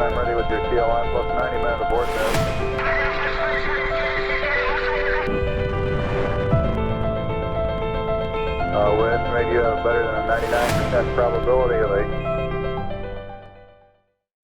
I'm ready with your TLM plus 90 minutes aboard there. We're estimating you have better than a 99% probability of a...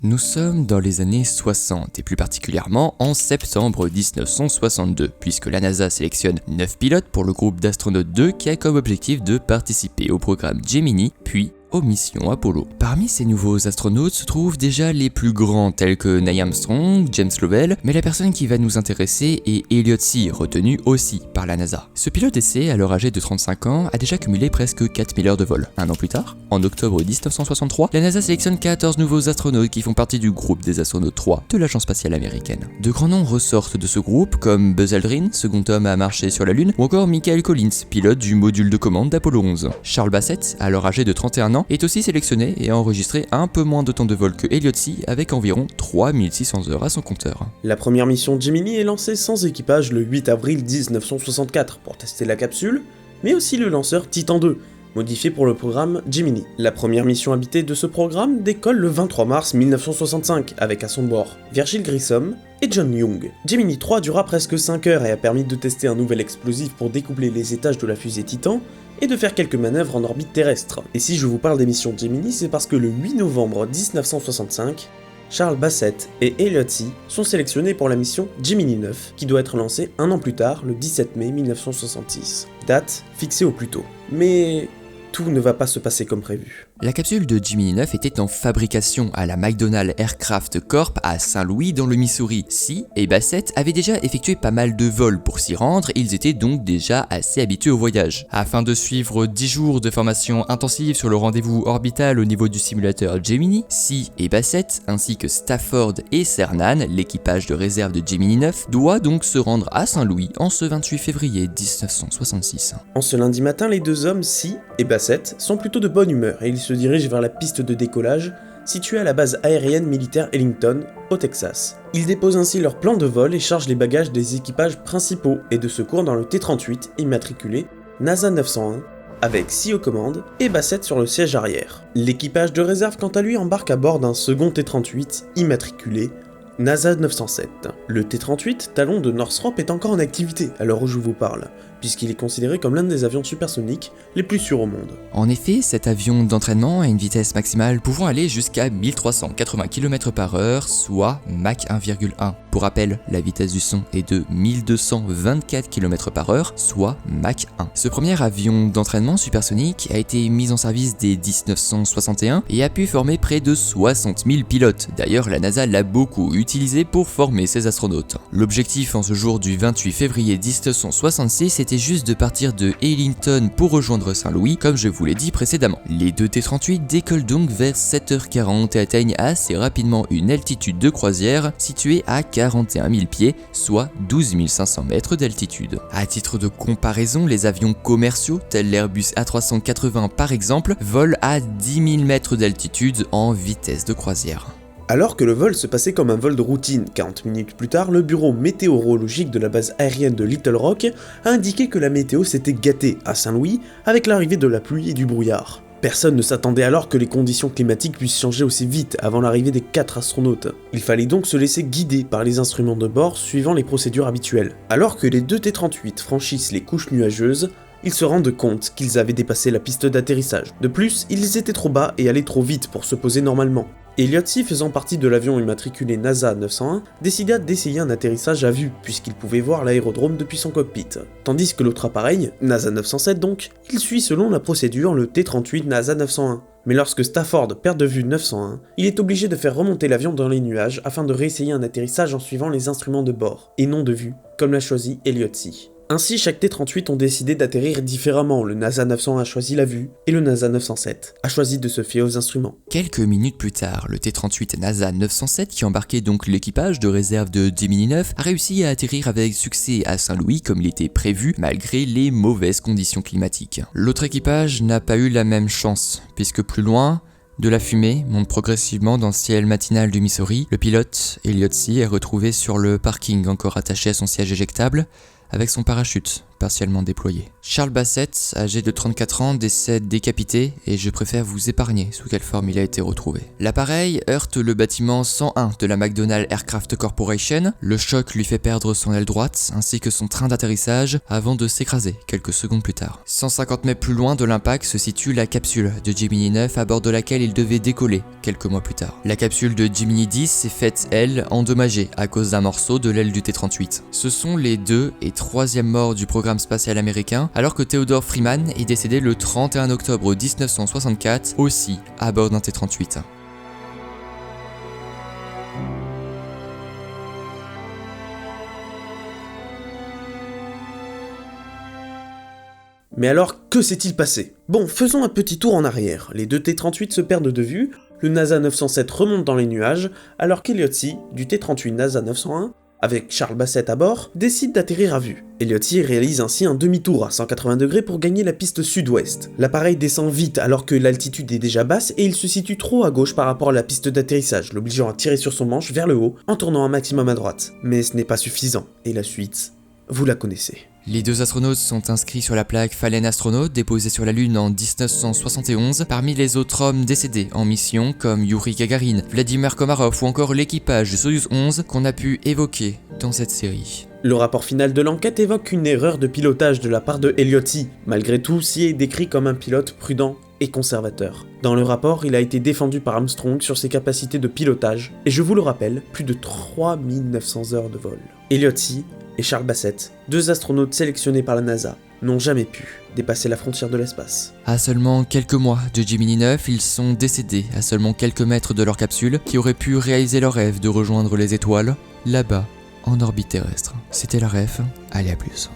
Nous sommes dans les années 60 et plus particulièrement en septembre 1962 puisque la NASA sélectionne 9 pilotes pour le groupe d'astronautes 2 qui a comme objectif de participer au programme Gemini puis aux missions Apollo. Parmi ces nouveaux astronautes se trouvent déjà les plus grands tels que Neil Armstrong, James Lovell, mais la personne qui va nous intéresser est Elliot C, retenu aussi par la NASA. Ce pilote d'essai, alors âgé de 35 ans, a déjà cumulé presque 4000 heures de vol. Un an plus tard, en octobre 1963, la NASA sélectionne 14 nouveaux astronautes qui font partie du groupe des astronautes 3 de l'agence spatiale américaine. De grands noms ressortent de ce groupe comme Buzz Aldrin, second homme à marcher sur la Lune, ou encore Michael Collins, pilote du module de commande d'Apollo 11. Charles Bassett, alors âgé de 31 ans, est aussi sélectionné et a enregistré un peu moins de temps de vol que Elliot C avec environ 3600 heures à son compteur. La première mission Gemini est lancée sans équipage le 8 avril 1964 pour tester la capsule, mais aussi le lanceur Titan II, modifié pour le programme Gemini. La première mission habitée de ce programme décolle le 23 mars 1965 avec à son bord Virgil Grissom et John Young. Gemini 3 dura presque 5 heures et a permis de tester un nouvel explosif pour découpler les étages de la fusée Titan et de faire quelques manœuvres en orbite terrestre. Et si je vous parle des missions Gemini, c'est parce que le 8 novembre 1965, Charles Bassett et Elliot C sont sélectionnés pour la mission Gemini 9, qui doit être lancée un an plus tard, le 17 mai 1966. Date fixée au plus tôt. Mais tout ne va pas se passer comme prévu. La capsule de Gemini 9 était en fabrication à la McDonnell Aircraft Corp à Saint-Louis dans le Missouri. C et Bassett avaient déjà effectué pas mal de vols pour s'y rendre, ils étaient donc déjà assez habitués au voyage. Afin de suivre 10 jours de formation intensive sur le rendez-vous orbital au niveau du simulateur Gemini, C et Bassett, ainsi que Stafford et Cernan, l'équipage de réserve de Gemini 9, doit donc se rendre à Saint-Louis en ce 28 février 1966. En ce lundi matin, les deux hommes, C et Bassett, sont plutôt de bonne humeur et ils se dirigent vers la piste de décollage située à la base aérienne militaire Ellington, au Texas. Ils déposent ainsi leur plan de vol et chargent les bagages des équipages principaux et de secours dans le T-38 immatriculé NASA 901, avec C aux commandes et Bassett sur le siège arrière. L'équipage de réserve quant à lui embarque à bord d'un second T-38 immatriculé NASA 907. Le T-38, talon de Northrop, est encore en activité à l'heure où je vous parle, puisqu'il est considéré comme l'un des avions supersoniques les plus sûrs au monde. En effet, cet avion d'entraînement a une vitesse maximale pouvant aller jusqu'à 1380 km/h, soit Mach 1,1. Pour rappel, la vitesse du son est de 1224 km/h, soit Mach 1. Ce premier avion d'entraînement supersonique a été mis en service dès 1961 et a pu former près de 60 000 pilotes. D'ailleurs, la NASA l'a beaucoup utilisé pour former ses astronautes. L'objectif en ce jour du 28 février 1966 était juste de partir de Ellington pour rejoindre Saint-Louis, comme je vous l'ai dit précédemment. Les deux T-38 décollent donc vers 7h40 et atteignent assez rapidement une altitude de croisière située à 41 000 pieds, soit 12 500 mètres d'altitude. À titre de comparaison, les avions commerciaux, tels l'Airbus A380 par exemple, volent à 10 000 mètres d'altitude en vitesse de croisière. Alors que le vol se passait comme un vol de routine, 40 minutes plus tard, le bureau météorologique de la base aérienne de Little Rock a indiqué que la météo s'était gâtée à Saint-Louis avec l'arrivée de la pluie et du brouillard. Personne ne s'attendait alors que les conditions climatiques puissent changer aussi vite avant l'arrivée des 4 astronautes. Il fallait donc se laisser guider par les instruments de bord suivant les procédures habituelles. Alors que les deux T-38 franchissent les couches nuageuses, ils se rendent compte qu'ils avaient dépassé la piste d'atterrissage. De plus, ils étaient trop bas et allaient trop vite pour se poser normalement. Elliot C, faisant partie de l'avion immatriculé NASA 901, décida d'essayer un atterrissage à vue, puisqu'il pouvait voir l'aérodrome depuis son cockpit. Tandis que l'autre appareil, NASA 907 donc, il suit selon la procédure le T-38 NASA 901. Mais lorsque Stafford perd de vue 901, il est obligé de faire remonter l'avion dans les nuages afin de réessayer un atterrissage en suivant les instruments de bord, et non de vue, comme l'a choisi Elliot C. Ainsi, chaque T-38 ont décidé d'atterrir différemment. Le NASA 901 a choisi la vue et le NASA 907 a choisi de se fier aux instruments. Quelques minutes plus tard, le T-38 NASA 907, qui embarquait donc l'équipage de réserve de Gemini 9, a réussi à atterrir avec succès à Saint-Louis comme il était prévu, malgré les mauvaises conditions climatiques. L'autre équipage n'a pas eu la même chance, puisque plus loin, de la fumée monte progressivement dans le ciel matinal du Missouri. Le pilote, Elliot C, est retrouvé sur le parking encore attaché à son siège éjectable, avec son parachute partiellement déployé. Charles Bassett, âgé de 34 ans, décède décapité et je préfère vous épargner sous quelle forme il a été retrouvé. L'appareil heurte le bâtiment 101 de la McDonnell Aircraft Corporation. Le choc lui fait perdre son aile droite ainsi que son train d'atterrissage avant de s'écraser quelques secondes plus tard. 150 mètres plus loin de l'impact se situe la capsule de Gemini 9 à bord de laquelle il devait décoller quelques mois plus tard. La capsule de Gemini 10 s'est faite, elle, endommagée à cause d'un morceau de l'aile du T-38. Ce sont les 2 et 3e morts du programme spatial américain, alors que Theodore Freeman est décédé le 31 octobre 1964, aussi à bord d'un T-38. Mais alors, que s'est-il passé? Bon, faisons un petit tour en arrière. Les 2 T-38 se perdent de vue, le NASA 907 remonte dans les nuages, alors qu'Elliott C, du T-38 NASA 901, avec Charles Bassett à bord, décide d'atterrir à vue. Elliott C réalise ainsi un demi-tour à 180 degrés pour gagner la piste sud-ouest. L'appareil descend vite alors que l'altitude est déjà basse et il se situe trop à gauche par rapport à la piste d'atterrissage, l'obligeant à tirer sur son manche vers le haut en tournant un maximum à droite. Mais ce n'est pas suffisant, et la suite, vous la connaissez. Les 2 astronautes sont inscrits sur la plaque Fallen Astronaut déposée sur la Lune en 1971 parmi les autres hommes décédés en mission comme Yuri Gagarin, Vladimir Komarov ou encore l'équipage de Soyuz 11 qu'on a pu évoquer dans cette série. Le rapport final de l'enquête évoque une erreur de pilotage de la part de Elliott C. Malgré tout, C est décrit comme un pilote prudent et conservateur. Dans le rapport, il a été défendu par Armstrong sur ses capacités de pilotage, et je vous le rappelle, plus de 3900 heures de vol. Elliott C et Charles Bassett, 2 astronautes sélectionnés par la NASA, n'ont jamais pu dépasser la frontière de l'espace. À seulement quelques mois de Gemini 9, ils sont décédés à seulement quelques mètres de leur capsule qui aurait pu réaliser leur rêve de rejoindre les étoiles, là-bas, en orbite terrestre. C'était la ref, allez à plus.